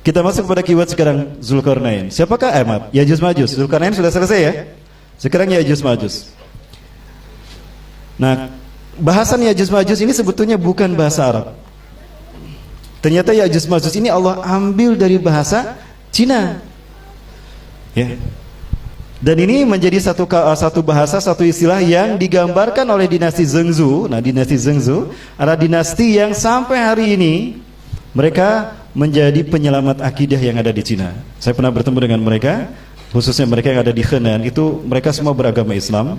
Kita masuk pada keyword sekarang, Zulkarnain. Siapakah Ahmad? Ya'juj Ma'juj. Zulkarnain sudah selesai ya. Sekarang Ya'juj Ma'juj. Nah, bahasan Ya'juj Ma'juj ini sebetulnya bukan bahasa Arab. Ternyata Ya'juj Ma'juj ini Allah ambil dari bahasa Cina. Ya. Dan ini menjadi satu bahasa, satu istilah yang digambarkan oleh dinasti Zhengzhou. Nah, dinasti Zhengzhou adalah dinasti yang sampai hari ini mereka menjadi penyelamat akidah yang ada di Cina. Saya pernah bertemu dengan mereka, khususnya mereka yang ada di Henan. Itu mereka semua beragama Islam.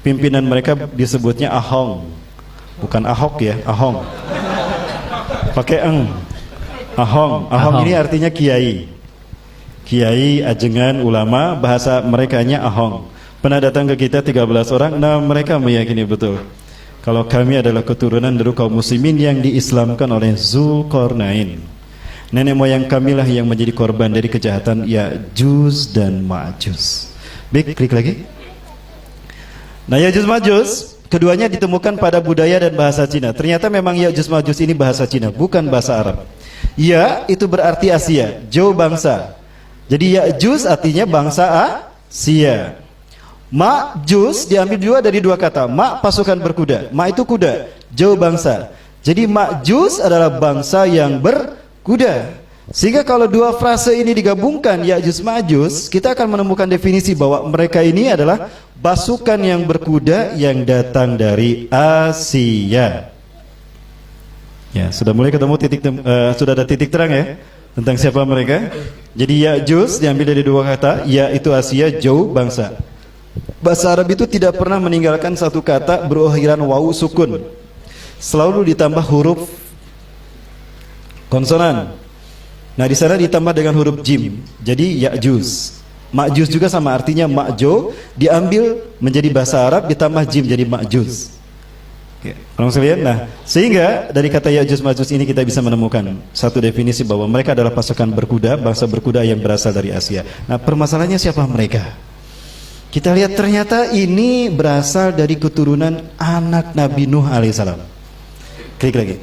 Pimpinan mereka disebutnya Ahong, bukan Ahok ya, Ahong. Pakai eng. Ahong. Ahong ini artinya kiai. Kiai, ajengan, ulama, bahasa merekanya Ahong. Pernah datang ke kita 13 orang. Nah, mereka meyakini betul kalau kami adalah keturunan dari kaum muslimin yang diislamkan oleh Zulkarnain. Nenek moyang kamilah yang menjadi korban dari kejahatan Ya'juj dan Ma'juj. Baik, klik lagi. Nah, Ya'juj Ma'juj keduanya ditemukan pada budaya dan bahasa Cina. Ternyata memang Ya'juj Ma'juj ini bahasa Cina, bukan bahasa Arab. Ya, itu berarti Asia, Jou bangsa. Jadi Ya'juj artinya bangsa Asia. Ma'juj diambil juga dari dua kata. Ma pasukan berkuda, ma itu kuda, Jou bangsa. Jadi Ma'juj adalah bangsa yang berkuda. Sehingga kalau dua frase ini digabungkan, Ya'juj Ma'juj, kita akan menemukan definisi bahwa mereka ini adalah pasukan yang berkuda yang datang dari Asia. Ya, sudah mulai ketemu sudah ada titik terang ya tentang siapa mereka. Jadi Ya'juj diambil dari dua kata, ya itu Asia, Jou bangsa. Bahasa Arab itu tidak pernah meninggalkan satu kata berakhiran wawu sukun. Selalu ditambah huruf konsonan. Nah, di sana ditambah dengan huruf jim. Jadi Ya'juj. Ma'juj juga sama artinya Ma'jo, diambil menjadi bahasa Arab ditambah jim jadi Ma'juj. Orang sekalian, nah sehingga dari kata Ya'juj Ma'juj ini kita bisa menemukan satu definisi bahwa mereka adalah pasukan berkuda, bangsa berkuda yang berasal dari Asia. Nah, permasalahannya siapa mereka? Kita lihat ternyata ini berasal dari keturunan anak Nabi Nuh alaihissalam. Klik lagi.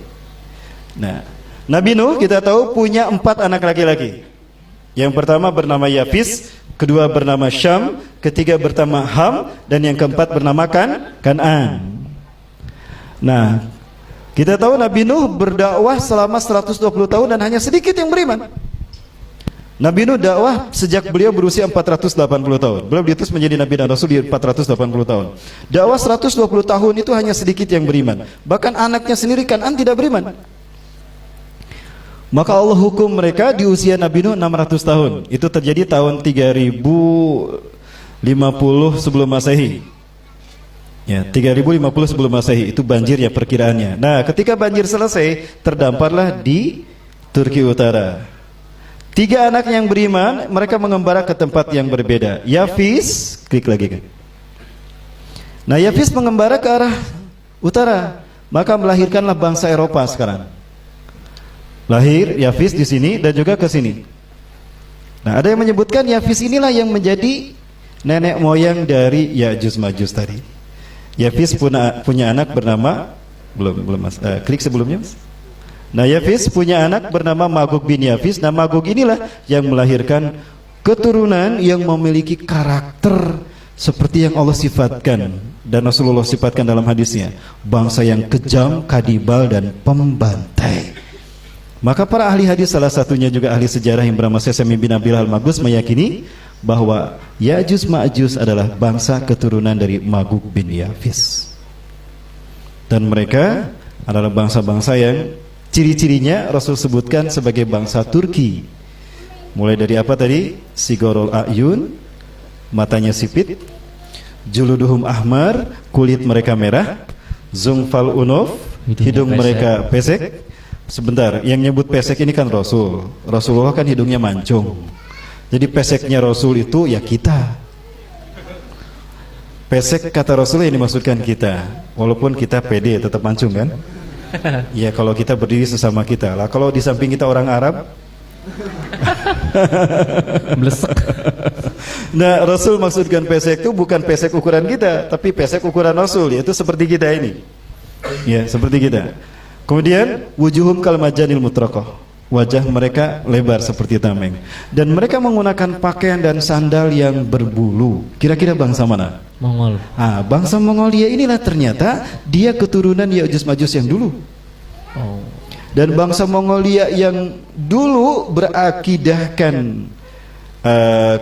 Nah, Nabi Nuh kita tahu punya 4 anak laki-laki. Yang pertama bernama Yafis, kedua bernama Syam, ketiga bernama Ham, dan yang keempat bernama Kan'an. Nah, kita tahu Nabi Nuh berdakwah selama 120 tahun dan hanya sedikit yang beriman. Nabi Nuh dakwah sejak beliau berusia 480 tahun. Beliau diutus menjadi Nabi dan Rasul di 480 tahun. Dakwah 120 tahun itu hanya sedikit yang beriman. Bahkan anaknya sendiri Kan'an tidak beriman. Maka Allah hukum mereka di usia Nabi Nuh 600 tahun. Itu terjadi tahun 3050 sebelum Masehi. Ya, 3050 sebelum Masehi itu banjir ya perkiraannya. Nah, ketika banjir selesai, terdamparlah di Turki Utara. 3 anak yang beriman, mereka mengembara ke tempat yang berbeda. Yafis, klik lagi kan. Nah, Yafis mengembara ke arah utara, maka melahirkanlah bangsa Eropa sekarang. Lahir Yafis di sini dan juga ke sini. Nah, ada yang menyebutkan Yafis inilah yang menjadi nenek moyang dari Ya'juj Ma'juj tadi. Yafis punya anak bernama belum Mas. Klik sebelumnya Mas. Nah, Yafis punya anak bernama Magog bin Yafis. Nah, Magog inilah yang melahirkan keturunan yang memiliki karakter seperti yang Allah sifatkan dan Rasulullah sifatkan dalam hadisnya, bangsa yang kejam, kadibal dan pembantai. Maka para ahli hadis, salah satunya juga ahli sejarah yang bernama Sesemi bin Abil Al-Magus, meyakini bahwa Ya'juj Ma'juj adalah bangsa keturunan dari Magog bin Yafis. Dan mereka adalah bangsa-bangsa yang ciri-cirinya Rasul sebutkan sebagai bangsa Turki. Mulai dari apa tadi? Sigorul A'yun, matanya sipit, juluduhum ahmar, kulit mereka merah, zungfal unuf, hidung mereka pesek. Sebentar, yang nyebut pesek ini kan Rasul. Rasulullah kan hidungnya mancung. Jadi peseknya Rasul itu ya kita. Pesek kata Rasul yang dimaksudkan kita. Walaupun kita pede tetap mancung kan? Ya kalau kita berdiri sesama kita lah. Kalau di samping kita orang Arab, Blesek. nah Rasul maksudkan pesek itu bukan pesek ukuran kita, tapi pesek ukuran Rasul, yaitu seperti kita ini. Ya seperti kita. Kemudian wujuhum kal majanil mutraqah. wajah mereka lebar seperti tameng, dan mereka menggunakan pakaian dan sandal yang berbulu. Kira-kira bangsa mana? Mongol. Bangsa Mongolia inilah ternyata dia keturunan Ya'juj Ma'juj yang dulu. Dan bangsa Mongolia yang dulu berakidahkan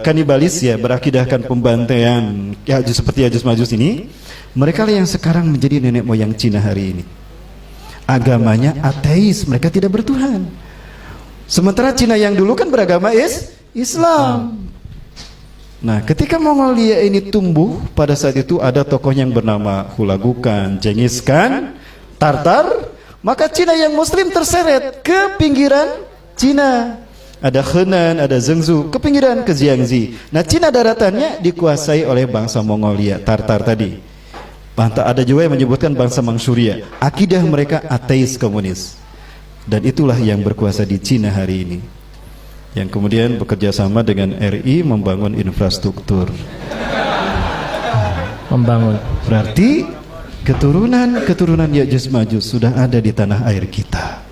kanibalis, ya, berakidahkan pembantaian seperti Ya'juj Ma'juj ini, mereka lah yang sekarang menjadi nenek moyang Cina hari ini. Agamanya ateis, mereka tidak bertuhan. Sementara Cina yang dulu kan beragama Islam. Nah, ketika Mongolia ini tumbuh, pada saat itu ada tokoh yang bernama Hulagukan, Genghis Khan, Tartar, maka Cina yang Muslim terseret ke pinggiran Cina. Ada Henan, ada Zhengzhou, ke pinggiran, ke Jiangxi. Nah, Cina daratannya dikuasai oleh bangsa Mongolia, Tartar tadi. Ada juga yang menyebutkan bangsa Manchuria. Akidah mereka ateis komunis. Dan itulah yang berkuasa di Cina hari ini, yang kemudian bekerja sama dengan RI membangun infrastruktur. Berarti keturunan Ya'juj Ma'juj sudah ada di tanah air kita.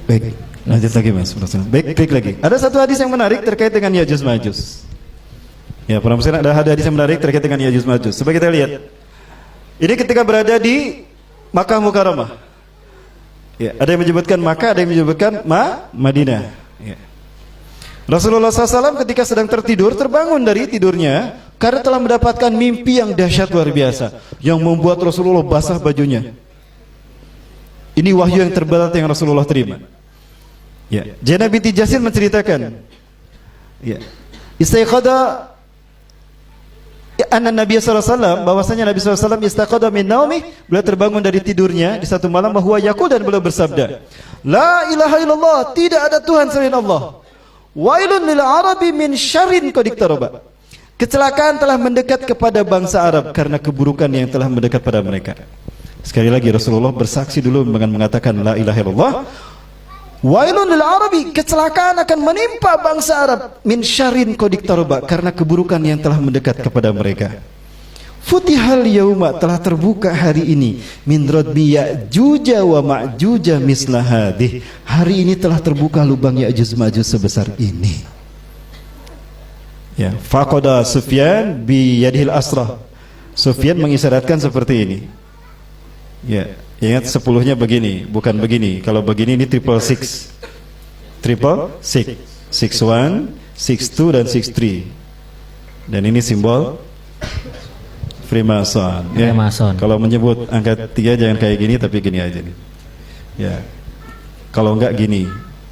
Baik, lanjut lagi Mas. Baik lagi. Ada satu hadis yang menarik terkait dengan Ya'juj Ma'juj. Ya, para muslimin, ada hadis yang menarik terkait dengan Ya'juj Ma'juj. Coba kita lihat. Ini ketika berada di Makkah Mukarramah. Ya, ada yang menyebutkan Makkah, ada yang menyebutkan Madinah. Ya. Rasulullah SAW ketika sedang tertidur, terbangun dari tidurnya karena telah mendapatkan mimpi yang dahsyat luar biasa, yang membuat Rasulullah basah bajunya. Ini wahyu yang terberat yang Rasulullah terima. Ya, Zainab binti Jahsy menceritakan, ya, istaiqadha anna Nabi sallallahu alaihi wasallam, bahwasanya Nabi sallallahu alaihi wasallam istaqada min naumi, beliau terbangun dari tidurnya di satu malam, bahwa yaqul, dan beliau bersabda, la ilaha illallah, tidak ada Tuhan selain Allah, wailun lil arabi min syarrin qad iqtaraba, kecelakaan telah mendekat kepada bangsa Arab karena keburukan yang telah mendekat pada mereka. Sekali lagi Rasulullah bersaksi dulu dengan mengatakan la ilaha illallah, wailun lil arabi, kecelakaan akan menimpa bangsa Arab, min syarrin qad iqtaraba, karena keburukan yang telah mendekat kepada mereka. Futihal yauma, telah terbuka hari ini, min radbi Ya'juj wa Ma'juj misla hadih, hari ini telah terbuka lubang Ya'juj Ma'juj sebesar ini. Ya, faqada Sufyan bi yadihil asrah, Sufyan mengisyaratkan seperti ini. Ya, ingat 10-nya begini, bukan begini. Kalau begini ini triple six, 61, 62 dan 63. Dan ini simbol Freemason. Ya. Kalau menyebut angka 3 jangan kayak gini, tapi gini aja nih. Ya. Kalau enggak gini.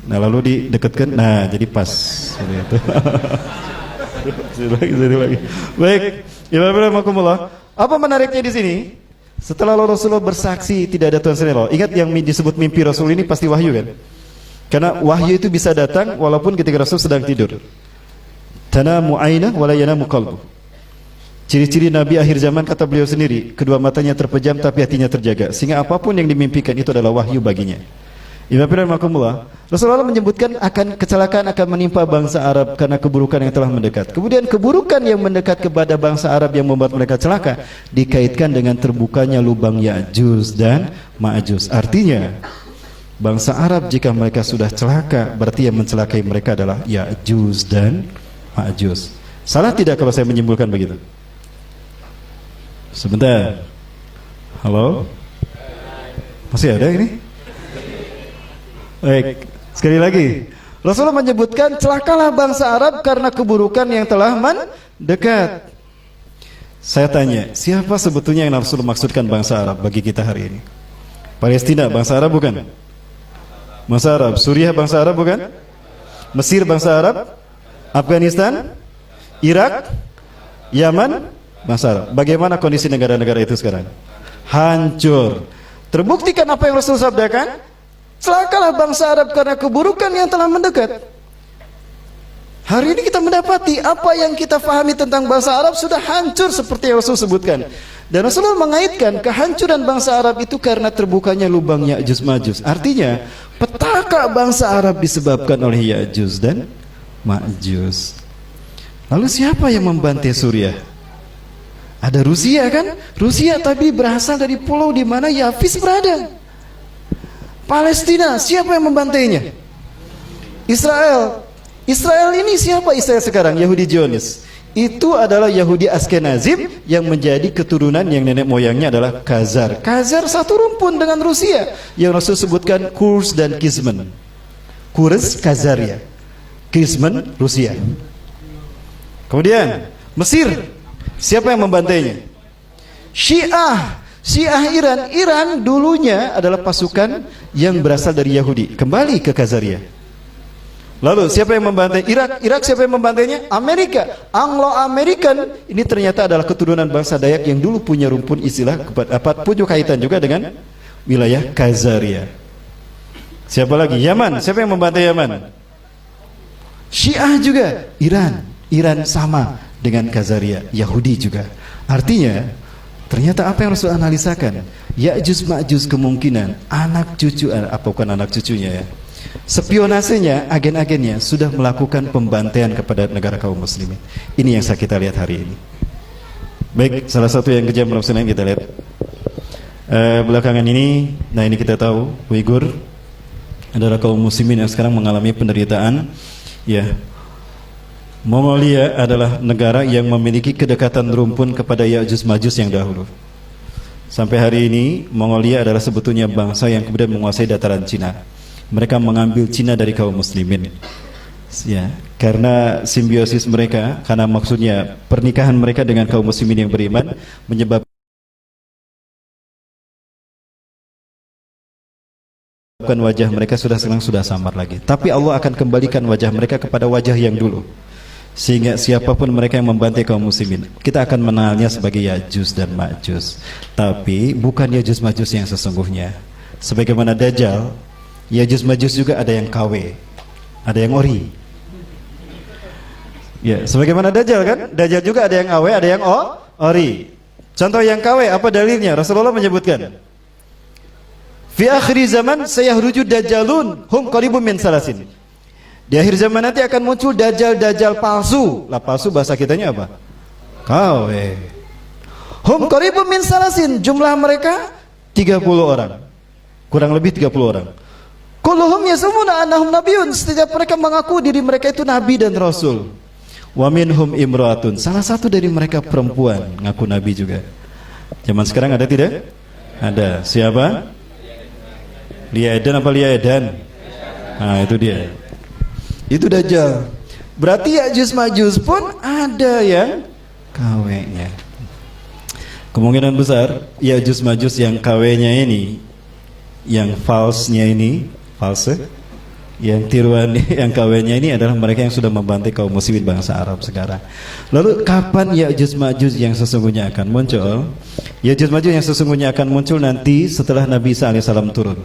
Nah, lalu didekatkan, nah jadi pas. Lagi. Baik, Bismillahirrahmanirrahim. Apa menariknya di sini? Setelah Rasulullah bersaksi tidak ada Tuhan selain Allah, ingat yang disebut mimpi Rasul ini pasti wahyu kan? Karena wahyu itu bisa datang walaupun ketika Rasul sedang tidur. Tanamu ainah wa la yanamu qalbu. Ciri-ciri Nabi akhir zaman kata beliau sendiri, kedua matanya terpejam tapi hatinya terjaga, sehingga apapun yang dimimpikan itu adalah wahyu baginya. Rasulullah menyebutkan kecelakaan akan menimpa bangsa Arab karena keburukan yang telah mendekat. Kemudian keburukan yang mendekat kepada bangsa Arab yang membuat mereka celaka dikaitkan dengan terbukanya lubang Ya'juj dan Ma'juj. Artinya bangsa Arab jika mereka sudah celaka, berarti yang mencelakai mereka adalah Ya'juj dan Ma'juj. Salah tidak kalau saya menyimpulkan begitu? Sebentar. Halo? Masih ada ini? Baik, sekali lagi Rasulullah menyebutkan celakalah bangsa Arab karena keburukan yang telah mendekat. Saya tanya, siapa sebetulnya yang Rasulullah maksudkan bangsa Arab bagi kita hari ini? Palestina bangsa Arab bukan? Bangsa Arab. Suriah bangsa Arab bukan? Mesir bangsa Arab? Afghanistan? Irak? Yaman? Bangsa Arab. Bagaimana kondisi negara-negara itu sekarang? Hancur. Terbuktikan apa yang Rasul sabdakan? Celakalah bangsa Arab karena keburukan yang telah mendekat. Hari ini kita mendapati apa yang kita fahami tentang bangsa Arab sudah hancur seperti yang Rasul sebutkan. Dan Rasulullah mengaitkan kehancuran bangsa Arab itu karena terbukanya lubang Ya'juj Ma'juj. Artinya petaka bangsa Arab disebabkan oleh Ya'juj dan Ma'juj. Lalu siapa yang membantai Suriah? Ada Rusia kan? Rusia tapi berasal dari pulau di mana Yafis berada. Palestina, siapa yang membantainya? Israel. Israel ini siapa Israel sekarang? Yahudi Zionis. Itu adalah Yahudi Ashkenazim yang menjadi keturunan yang nenek moyangnya adalah Khazar. Khazar satu rumpun dengan Rusia yang Rasul sebutkan Kurs dan Kizmen. Kurs Khazaria, Kizmen Rusia. Kemudian Mesir, siapa yang membantainya? Syiah. Syiah Iran. Iran dulunya adalah pasukan yang berasal dari Yahudi, kembali ke Khazaria. Lalu siapa yang membantai? Irak. Irak siapa yang membantainya? Amerika. Anglo-American ini ternyata adalah keturunan bangsa Dayak yang dulu punya rumpun istilah punya kaitan juga dengan wilayah Khazaria. Siapa lagi? Yaman. Siapa yang membantai Yaman? Syiah juga. Iran. Iran sama dengan Khazaria, Yahudi juga. Artinya ternyata apa yang Rasul analisakan, Ya'juj Ma'juj kemungkinan anak cucu, bukan anak cucunya ya, spionasenya, agen-agennya sudah melakukan pembantaian kepada negara kaum muslimin. Ini yang kita lihat hari ini. Baik, salah satu yang kejam yang kita lihat belakangan ini. Nah, ini kita tahu Uighur adalah kaum muslimin yang sekarang mengalami penderitaan. Ya, Mongolia adalah negara yang memiliki kedekatan rumpun kepada Ya'juj Ma'juj yang dahulu. Sampai hari ini Mongolia adalah sebetulnya bangsa yang kemudian menguasai dataran Cina. Mereka mengambil Cina dari kaum muslimin, ya, karena simbiosis mereka, karena maksudnya pernikahan mereka dengan kaum muslimin yang beriman menyebabkan wajah mereka sudah samar lagi. Tapi Allah akan kembalikan wajah mereka kepada wajah yang dulu, sehingga siapapun mereka yang membantai kaum muslimin, kita akan mengenalnya sebagai Ya'juj dan Ma'juj. Tapi bukan Ya'juj Ma'juj yang sesungguhnya. Sebagaimana Dajjal, Ya'juj Ma'juj juga ada yang KW, ada yang ori. Ya, sebagaimana Dajjal kan? Dajjal juga ada yang AW, ada yang ori. Contoh yang KW apa dalilnya? Rasulullah menyebutkan, fi akhir zaman sayahruju dajjalun hum qaribun min salasin. Di akhir zaman nanti akan muncul dajjal palsu. Lah palsu bahasa kitanya apa? KW. Hum qaribun min salasin, jumlah mereka 30 orang. Kurang lebih 30 orang. Kulluhum yasumuna annahum nabiyyun, setiap mereka mengaku diri mereka itu nabi dan rasul. Wa minhum imra'atun, salah satu dari mereka perempuan ngaku nabi juga. Zaman sekarang ada tidak? Ada. Siapa? Lia Edan apa Lia Edan? Nah, itu dia. Itu Dajjal. Berarti Ya'juj Ma'juj pun ada yang KW-nya. Kemungkinan besar Ya'juj Ma'juj yang KW-nya ini, yang false-nya ini, false, yang tiruan yang KW-nya ini adalah mereka yang sudah membantai kaum muslimin bangsa Arab sekarang. Lalu kapan Ya'juj Ma'juj yang sesungguhnya akan muncul? Ya'juj Ma'juj yang sesungguhnya akan muncul nanti setelah Nabi Isa alaihissalam turun.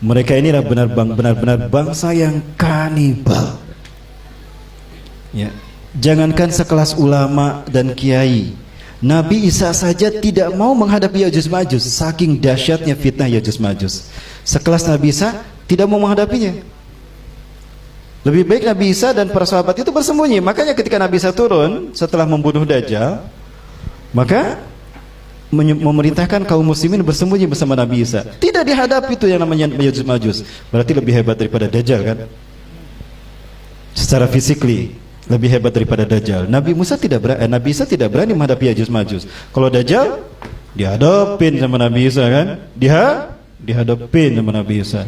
Mereka ini adalah benar-benar bangsa yang kanibal. Ya, jangankan sekelas ulama dan kiai, Nabi Isa saja tidak mau menghadapi Ya'juj Ma'juj, saking dahsyatnya fitnah Ya'juj Ma'juj. Sekelas Nabi Isa tidak mau menghadapinya. Lebih baik Nabi Isa dan para sahabat itu bersembunyi. Makanya ketika Nabi Isa turun setelah membunuh Dajjal, maka memerintahkan kaum muslimin bersembunyi bersama Nabi Isa. Tidak dihadapi itu yang namanya Ya'juj Ma'juj. Berarti lebih hebat daripada Dajjal kan? Secara fisikly lebih hebat daripada Dajjal. Nabi Isa tidak berani menghadapi Ya'juj Ma'juj. Kalau Dajjal dihadapin sama Nabi Isa kan? Dihadapin sama Nabi Isa.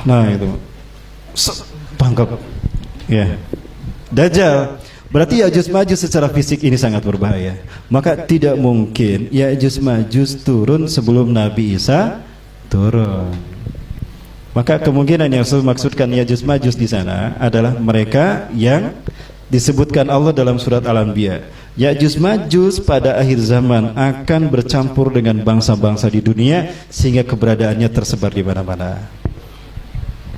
Nah itu tangkap. Ya. Dajjal. Berarti Ya'juj Ma'juj secara fisik ini sangat berbahaya. Maka tidak mungkin Ya'juj Ma'juj turun sebelum Nabi Isa turun. Maka kemungkinan yang saya maksudkan Ya'juj Ma'juj di sana adalah mereka yang disebutkan Allah dalam surat Al-Anbiya. Ya'juj Ma'juj pada akhir zaman akan bercampur dengan bangsa-bangsa di dunia sehingga keberadaannya tersebar di mana-mana.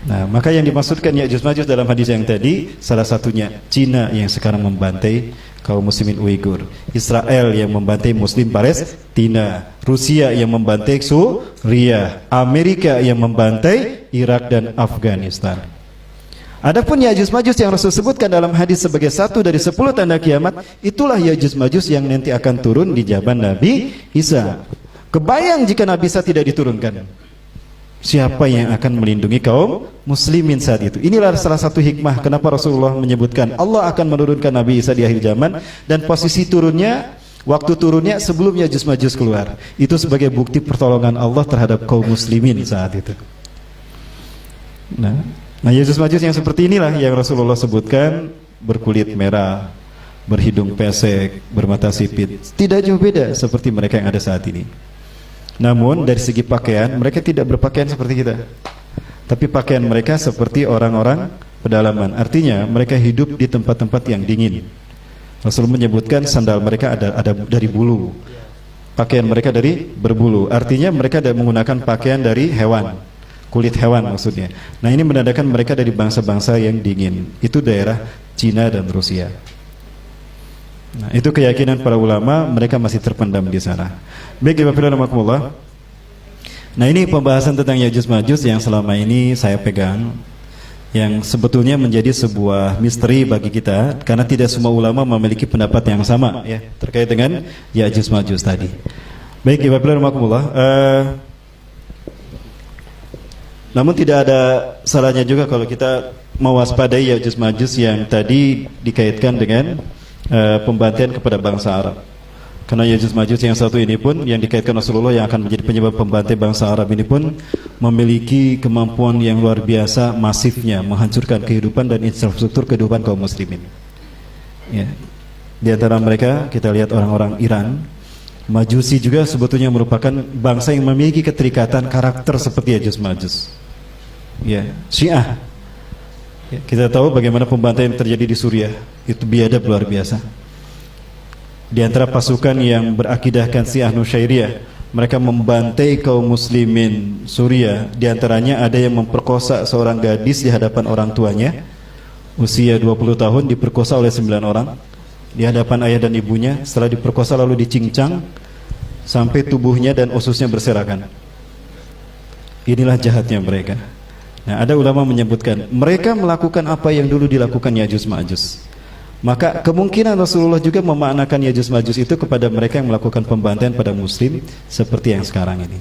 Nah, maka yang dimaksudkan Ya'juj Ma'juj dalam hadis yang tadi salah satunya Cina yang sekarang membantai kaum muslimin Uighur, Israel yang membantai muslim Palestina, Rusia yang membantai Suriah, Amerika yang membantai Irak dan Afghanistan. Adapun Ya'juj Ma'juj yang Rasul sebutkan dalam hadis sebagai satu dari 10 tanda kiamat, itulah Ya'juj Ma'juj yang nanti akan turun di zaman Nabi Isa. Kebayang jika Nabi Isa tidak diturunkan, siapa yang akan melindungi kaum muslimin saat itu? Inilah salah satu hikmah kenapa Rasulullah menyebutkan Allah akan menurunkan Nabi Isa di akhir zaman, dan posisi turunnya, waktu turunnya sebelum Ya'juj Ma'juj keluar. Itu sebagai bukti pertolongan Allah terhadap kaum muslimin saat itu. Nah, Ya'juj Ma'juj yang seperti inilah yang Rasulullah sebutkan, berkulit merah, berhidung pesek, bermata sipit. Tidak jauh beda seperti mereka yang ada saat ini. Namun dari segi pakaian, mereka tidak berpakaian seperti kita, tapi pakaian mereka seperti orang-orang pedalaman. Artinya mereka hidup di tempat-tempat yang dingin. Rasul menyebutkan sandal mereka ada dari bulu, pakaian mereka dari berbulu. Artinya mereka menggunakan pakaian dari hewan, kulit hewan maksudnya. Nah, ini menandakan mereka dari bangsa-bangsa yang dingin. Itu daerah Cina dan Rusia. Nah, itu keyakinan para ulama, mereka masih terpendam di sana. Baik, Bapak. Nah, ini pembahasan tentang Ya'juj Ma'juj yang selama ini saya pegang, yang sebetulnya menjadi sebuah misteri bagi kita, karena tidak semua ulama memiliki pendapat yang sama ya terkait dengan Ya'juj Ma'juj tadi. Baik, Bapak. Namun tidak ada salahnya juga kalau kita mewaspadai Ya'juj Ma'juj yang tadi dikaitkan dengan pembantaian kepada bangsa Arab. Karena Ya'juj Ma'juj yang satu ini pun, yang dikaitkan Rasulullah yang akan menjadi penyebab pembantai bangsa Arab ini pun, memiliki kemampuan yang luar biasa masifnya menghancurkan kehidupan dan infrastruktur kehidupan kaum muslimin ya. Di antara mereka kita lihat orang-orang Iran. Majusi juga sebetulnya merupakan bangsa yang memiliki keterikatan karakter seperti Ya'juj Ma'juj ya. Syiah ya, kita tahu bagaimana pembantaian terjadi di Suriah, itu biadab luar biasa. Di antara pasukan yang berakidahkan Syiah Nusyairiyah, mereka membantai kaum muslimin Suriah. Di antaranya ada yang memperkosa seorang gadis di hadapan orang tuanya, usia 20 tahun, diperkosa oleh 9 orang di hadapan ayah dan ibunya. Setelah diperkosa lalu dicincang sampai tubuhnya dan ususnya berserakan. Inilah jahatnya mereka. Nah, ada ulama menyebutkan mereka melakukan apa yang dulu dilakukan Ya'juj Ma'juj. Maka kemungkinan Rasulullah juga memaknakan Ya'juj Ma'juj itu kepada mereka yang melakukan pembantaian pada muslim seperti yang sekarang ini.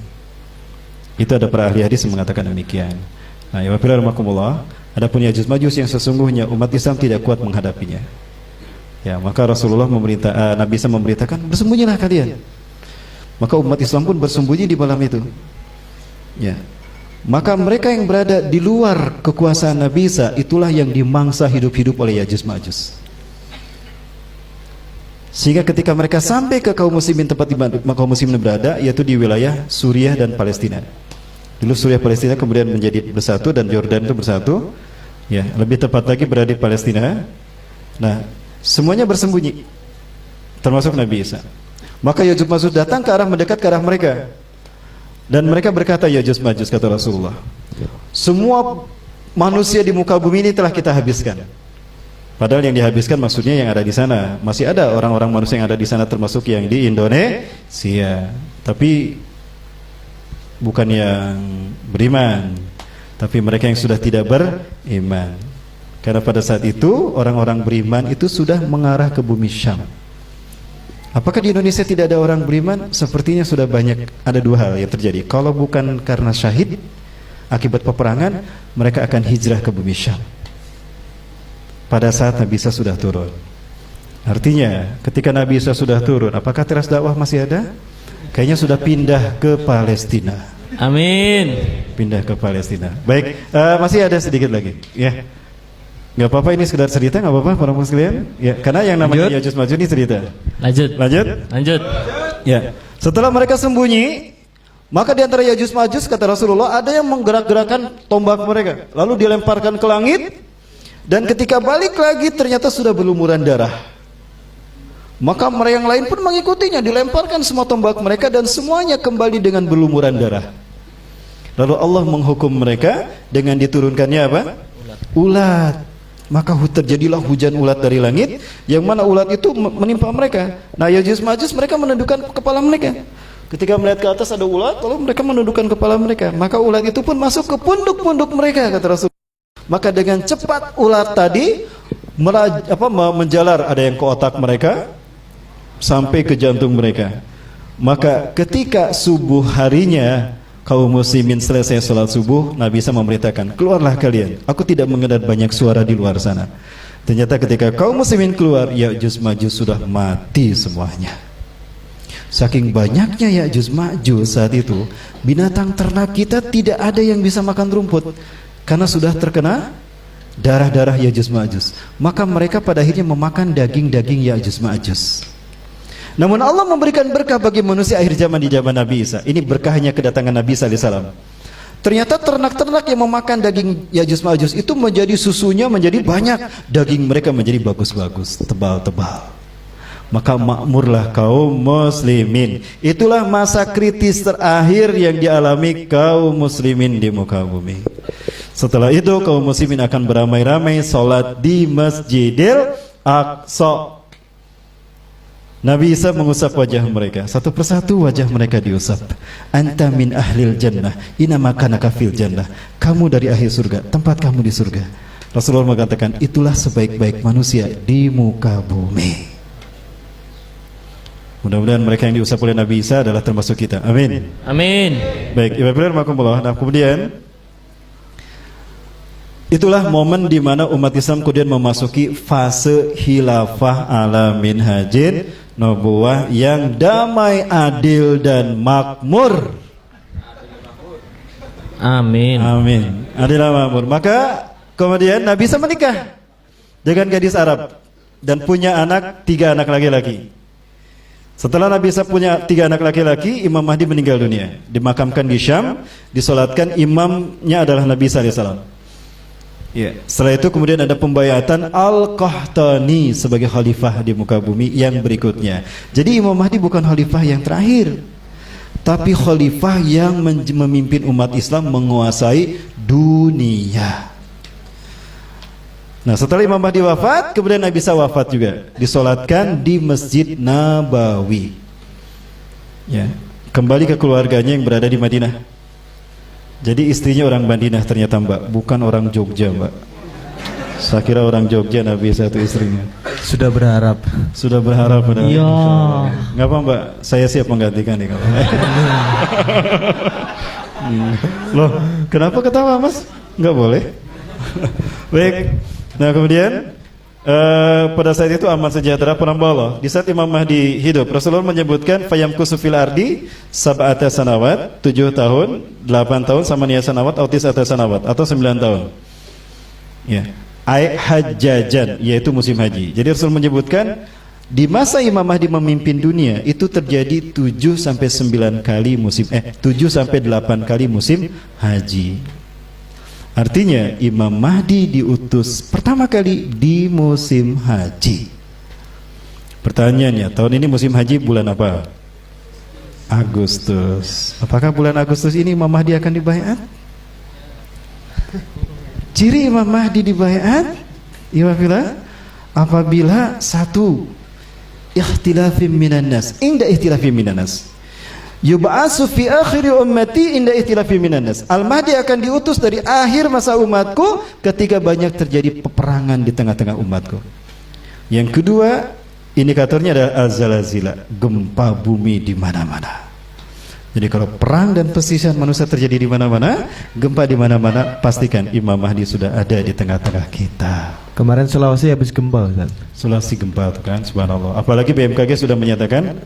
Itu ada para ahli hadis yang mengatakan demikian. Nah, ya wabillahi, adapun Ya'juj Ma'juj yang sesungguhnya umat Islam tidak kuat menghadapinya. Ya, maka Rasulullah Nabi Isa memberitakan, bersembunyilah kalian. Maka umat Islam pun bersembunyi di malam itu. Ya. Maka mereka yang berada di luar kekuasaan Nabi Isa, itulah yang dimangsa hidup-hidup oleh Ya'juj Ma'juj. Sehingga ketika mereka sampai ke kaum muslimin, tempat di mana kaum muslimin berada, yaitu di wilayah Suriah dan Palestina. Dulu Suriah Palestina kemudian menjadi bersatu, dan Yordan itu bersatu. Ya, lebih tepat lagi berada di Palestina. Nah, semuanya bersembunyi, termasuk Nabi Isa. Maka Ya'juj Ma'juj datang ke arah, mendekat ke arah mereka. Dan mereka berkata, Ya'juj Ma'juj, kata Rasulullah, semua manusia di muka bumi ini telah kita habiskan. Padahal yang dihabiskan maksudnya yang ada di sana. Masih ada orang-orang manusia yang ada di sana, termasuk yang di Indonesia. Tapi bukan yang beriman, tapi mereka yang sudah tidak beriman. Karena pada saat itu orang-orang beriman itu sudah mengarah ke bumi Syam. Apakah di Indonesia tidak ada orang beriman? Sepertinya sudah banyak. Ada dua hal yang terjadi. Kalau bukan karena syahid akibat peperangan, mereka akan hijrah ke bumi Syam pada saat Nabi Isa sudah turun. Artinya ketika Nabi Isa sudah turun, apakah teras dakwah masih ada? Kayaknya sudah pindah ke Palestina. Amin. Pindah ke Palestina. Baik, masih ada sedikit lagi ya. Gak apa-apa, ini sekedar cerita, gak apa-apa para sekalian ya, karena yang namanya Ya'juj Ma'juj ini cerita. Lanjut. Ya, setelah mereka sembunyi, maka di antara Ya'juj Ma'juj, kata Rasulullah, ada yang menggerak-gerakkan tombak mereka, lalu dilemparkan ke langit. Dan ketika balik lagi ternyata sudah berlumuran darah. Maka mereka yang lain pun mengikutinya, dilemparkan semua tombak mereka dan semuanya kembali dengan berlumuran darah. Lalu Allah menghukum mereka dengan diturunkannya apa? Ulat. Maka terjadilah hujan ulat dari langit, yang mana ulat itu menimpa mereka. Nah, Ya'juj Ma'juj mereka menundukkan kepala mereka. Ketika melihat ke atas ada ulat, lalu mereka menundukkan kepala mereka. Maka ulat itu pun masuk ke punduk-punduk mereka, kata Rasul. Maka dengan cepat ulat tadi menjalar, ada yang ke otak mereka sampai ke jantung mereka. Maka ketika subuh harinya kaum muslimin selesai sholat subuh, Nabi Isa memerintahkan, keluarlah kalian, aku tidak mendengar banyak suara di luar sana. Ternyata ketika kaum muslimin keluar, Ya'juj Ma'juj sudah mati semuanya. Saking banyaknya Ya'juj Ma'juj saat itu, binatang ternak kita tidak ada yang bisa makan rumput karena sudah terkena darah-darah Ya'juj Ma'juj. Maka mereka pada akhirnya memakan daging-daging Ya'juj Ma'juj. Namun Allah memberikan berkah bagi manusia akhir zaman di zaman Nabi Isa. Ini berkahnya kedatangan Nabi Isa alaihissalam. Ternyata ternak-ternak yang memakan daging Ya'juj Ma'juj itu menjadi susunya menjadi banyak, daging mereka menjadi bagus-bagus, tebal-tebal. Maka makmurlah kaum muslimin. Itulah masa kritis terakhir yang dialami kaum muslimin di muka bumi. Setelah itu kaum muslimin akan beramai-ramai sholat di Masjidil Aqsa. Nabi Isa mengusap wajah mereka, satu persatu wajah mereka diusap. Anta min ahlil jannah, inna makanaka fil jannah. Kamu dari ahli surga, tempat kamu di surga. Rasulullah mengatakan, itulah sebaik-baik manusia di muka bumi. Mudah-mudahan mereka yang diusap oleh Nabi Isa adalah termasuk kita. Amin. Amin. Baik, Ibu Rahmatullah. Nah, kemudian itulah momen di mana umat Islam kemudian memasuki fase khilafah ala minhajin nubuwah yang damai, adil dan makmur. Amin. Amin. Adil dan makmur. Maka kemudian Nabi Isa menikah dengan gadis Arab dan punya anak, 3 anak laki-laki. Setelah Nabi Isa punya 3 anak laki-laki, Imam Mahdi meninggal dunia, dimakamkan di Syam, disolatkan, imamnya adalah Nabi Isa alaihissalam. Ya. Setelah itu kemudian ada pembayatan Al-Qahtani sebagai khalifah di muka bumi yang berikutnya. Jadi Imam Mahdi bukan khalifah yang terakhir, tapi khalifah yang memimpin umat Islam menguasai dunia. Nah, setelah Imam Mahdi wafat, kemudian Nabi Isa wafat juga, disolatkan di Masjid Nabawi. Ya, kembali ke keluarganya yang berada di Madinah. Jadi istrinya orang Madinah ternyata, Mbak, bukan orang Jogja, Mbak. Saya kira orang Jogja Nabi Isa itu istrinya. Sudah berharap. Sudah berharap pada. Iya. Enggak apa, Mbak, saya siap menggantikan nih. Loh, kenapa ketawa, Mas? Enggak boleh. Baik. Nah, kemudian pada saat itu aman sejahtera penambah Allah. Di saat Imam Mahdi hidup, Rasulullah menyebutkan fayamkusu fil ardi sab'ata sanawat, 7 tahun, 8 tahun sama niya sanawat, autis atas sanawat, atau 9 tahun. Ya. Ai hajjajan, yaitu musim haji. Jadi Rasul menyebutkan di masa Imam Mahdi memimpin dunia itu terjadi 7 sampai 9 kali musim 7 sampai 8 kali musim haji. Artinya Imam Mahdi diutus pertama kali di musim haji. Pertanyaannya, tahun ini musim haji bulan apa? Agustus. Apakah bulan Agustus ini Imam Mahdi akan dibaiat? Ciri Imam Mahdi dibaiat apabila satu, ikhtilafim minan nas, inda ikhtilafim minan nas. Yub'atsu fi akhir ummati inda ikhtilafi minan nas. Al-Mahdi akan diutus dari akhir masa umatku ketika banyak terjadi peperangan di tengah-tengah umatku. Yang kedua, indikatornya adalah al-zalazila, gempa bumi di mana-mana. Jadi kalau perang dan perselisihan manusia terjadi di mana-mana, gempa di mana-mana, pastikan Imam Mahdi sudah ada di tengah-tengah kita. Kemarin Sulawesi habis gempa, Ustaz. Sulawesi gempa tuh kan, subhanallah. Apalagi BMKG sudah menyatakan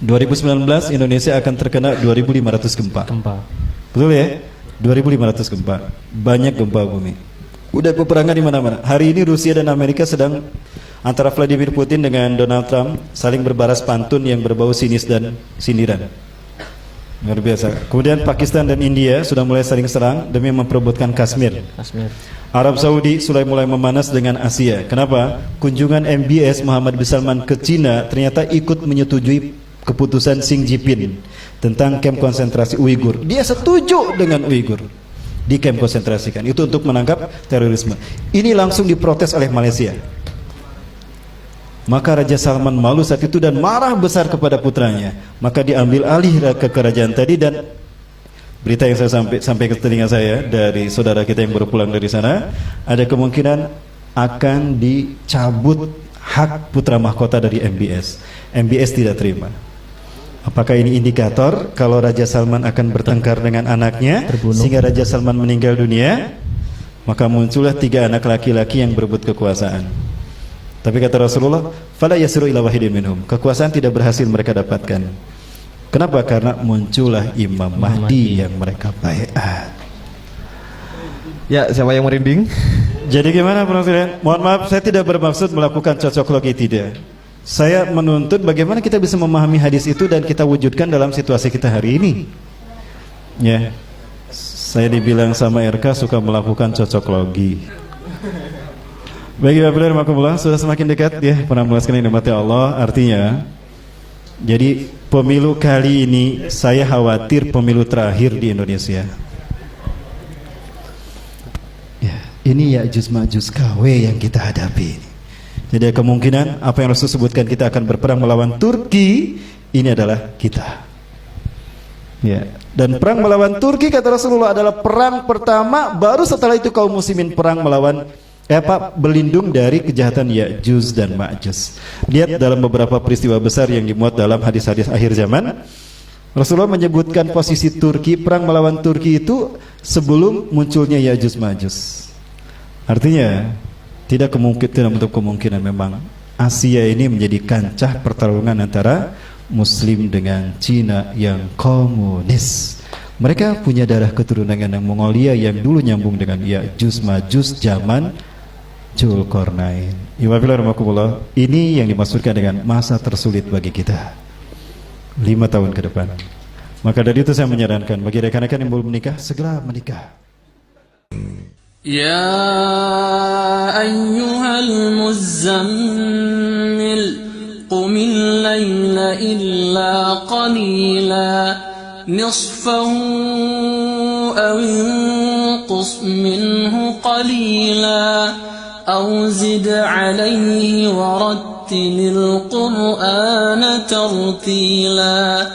2019 Indonesia akan terkena 2.500 gempa. Betul ya? 2.500 gempa. Banyak gempa bumi. Udah peperangan di mana-mana. Hari ini Rusia dan Amerika sedang, antara Vladimir Putin dengan Donald Trump, saling berbalas pantun yang berbau sinis dan sindiran. Luar biasa. Kemudian Pakistan dan India sudah mulai saling serang demi memperebutkan Kashmir. Arab Saudi sudah mulai memanas dengan Asia. Kenapa? Kunjungan MBS Muhammad bin Salman ke Cina ternyata ikut menyetujui keputusan Xi Jinping tentang kamp konsentrasi Uighur. Dia setuju dengan Uighur di kamp konsentrasikan. Itu untuk menangkap terorisme. Ini langsung diprotes oleh Malaysia. Maka Raja Salman malu saat itu dan marah besar kepada putranya. Maka diambil alih ke kerajaan tadi, dan berita yang saya sampai ke telinga saya dari saudara kita yang baru pulang dari sana, ada kemungkinan akan dicabut hak putra mahkota dari MBS. MBS tidak terima. Apakah ini indikator kalau Raja Salman akan bertengkar dengan anaknya Terbunuh. sehingga Raja Salman meninggal dunia? Maka muncullah 3 anak laki-laki yang berebut kekuasaan. Tapi kata Rasulullah, fala yasiru ila wahidin minhum. Kekuasaan tidak berhasil mereka dapatkan. Kenapa? Karena muncullah Imam Mahdi yang mereka baiat. Ya, siapa yang merinding? Jadi gimana Presiden? Mohon maaf, saya tidak bermaksud melakukan cocoklogi, tidak. Saya menuntut bagaimana kita bisa memahami hadis itu dan kita wujudkan dalam situasi kita hari ini. Ya, saya dibilang sama RK suka melakukan cocoklogi. Bagi Bapak dan Makumullah, sudah semakin dekat ya penampilan sekalian yang dimati Allah. Artinya, jadi pemilu kali ini saya khawatir pemilu terakhir di Indonesia. Ya, ini Ya'juj Ma'juj KW yang kita hadapi. Jadi kemungkinan apa yang Rasul sebutkan kita akan berperang melawan Turki, ini adalah kita. Ya. Dan perang melawan Turki kata Rasulullah adalah perang pertama, baru setelah itu kaum muslimin perang melawan berlindung dari kejahatan Ya'juj dan Ma'juj. Lihat dalam beberapa peristiwa besar yang dimuat dalam hadis-hadis akhir zaman, Rasulullah menyebutkan posisi Turki, perang melawan Turki itu sebelum munculnya Ya'juj Ma'juj. Artinya tidak menutup kemungkinan memang Asia ini menjadi kancah pertarungan antara Muslim dengan Cina yang komunis. Mereka punya darah keturunan yang Mongolia yang dulu nyambung dengan Ya'juj Ma'juj zaman Dzulqarnain. Ini yang dimaksudkan dengan masa tersulit bagi kita 5 tahun ke depan. Maka dari itu saya menyarankan bagi rekan-rekan yang belum menikah, segera menikah. يا أيها المزمل قم الليل إلا قليلا نصفه أو انقص منه قليلا أو زد عليه ورتل القرآن ترتيلا